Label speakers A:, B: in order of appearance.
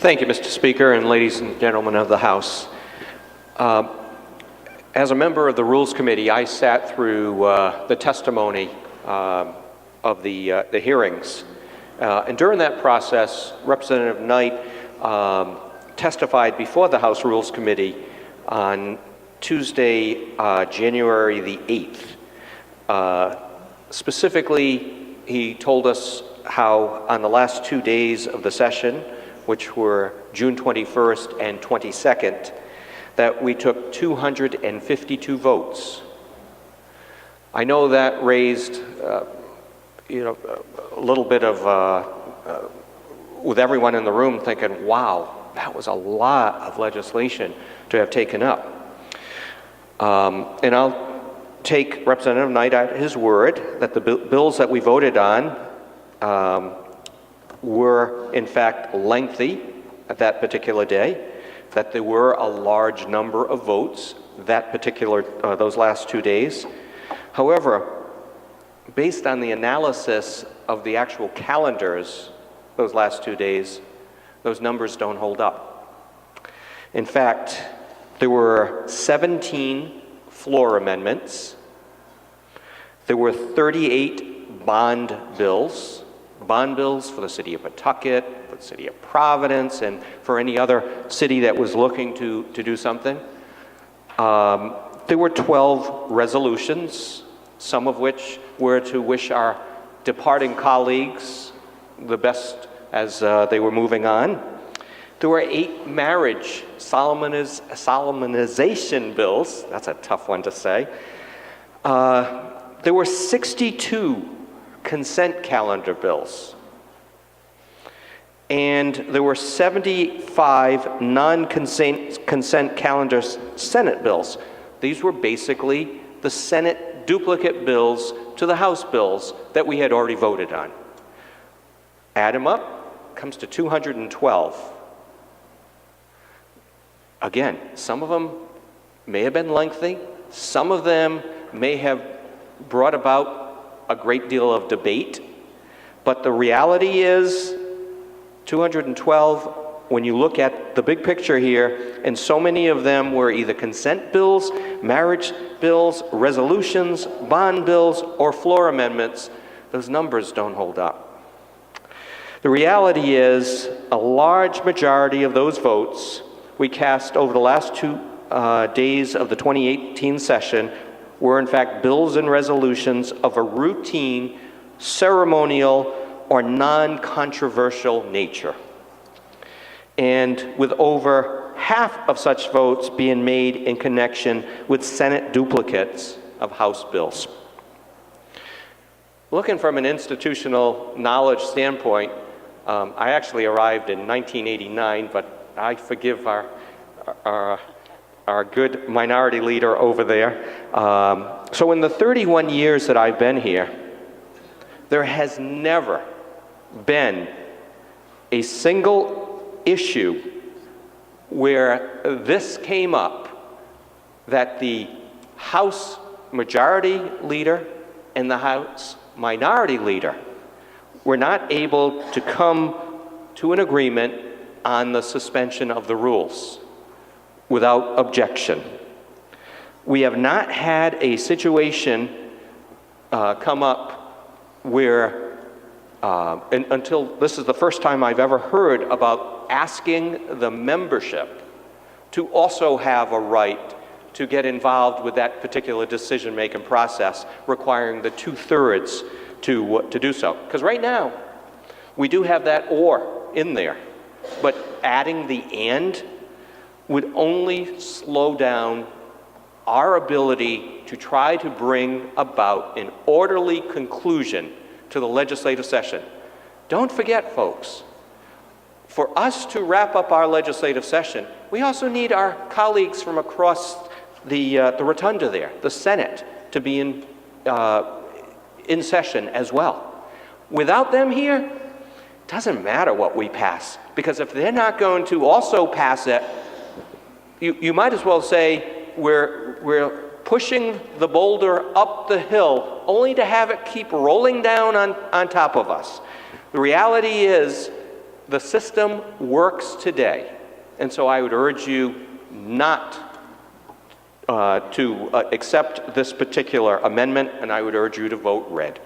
A: Thank you, Mr. Speaker, and ladies and gentlemen of the House. As a member of the Rules Committee, I sat through the testimony of the hearings. And during that process, Representative Knight testified before the House Rules Committee on Tuesday, January the 8th. Specifically, he told us how on the last 2 days of the session, which were June 21st and 22nd, that we took 252 votes. I know that raised, a little bit of, with everyone in the room thinking, wow, that was a lot of legislation to have taken up. And I'll take Representative Knight at his word that the bills that we voted on were in fact lengthy at that particular day, that there were a large number of votes those last 2 days. However, based on the analysis of the actual calendars those last 2 days, those numbers don't hold up. In fact, there were 17 floor amendments. There were 38 bond bills for the city of Pawtucket, for the city of Providence, and for any other city that was looking to do something. There were 12 resolutions, some of which were to wish our departing colleagues the best as they were moving on. There were 8 marriage solemnization bills. That's a tough one to say. There were 62 consent calendar bills. And there were 75 non-consent calendar Senate bills. These were basically the Senate duplicate bills to the House bills that we had already voted on. Add them up, comes to 212. Again, some of them may have been lengthy. Some of them may have brought about a great deal of debate, but the reality is 212, when you look at the big picture here, and so many of them were either consent bills, marriage bills, resolutions, bond bills, or floor amendments, those numbers don't hold up. The reality is a large majority of those votes we cast over the last 2 days of the 2018 session were in fact bills and resolutions of a routine, ceremonial, or non-controversial nature. And with over half of such votes being made in connection with Senate duplicates of House bills. Looking from an institutional knowledge standpoint, I actually arrived in 1989, but I forgive our good minority leader over there. So in the 31 years that I've been here, there has never been a single issue where this came up that the House Majority Leader and the House Minority Leader were not able to come to an agreement on the suspension of the rules without objection. We have not had a situation come up where, until this is the first time I've ever heard about asking the membership to also have a right to get involved with that particular decision-making process, requiring the 2/3 to do so. Because right now, we do have that "or" in there, but adding the "and" would only slow down our ability to try to bring about an orderly conclusion to the legislative session. Don't forget, folks, for us to wrap up our legislative session, we also need our colleagues from across the rotunda there, the Senate, to be in session as well. Without them here, it doesn't matter what we pass, because if they're not going to also pass it, you might as well say we're pushing the boulder up the hill only to have it keep rolling down on top of us. The reality is the system works today, and so I would urge you not to accept this particular amendment, and I would urge you to vote red.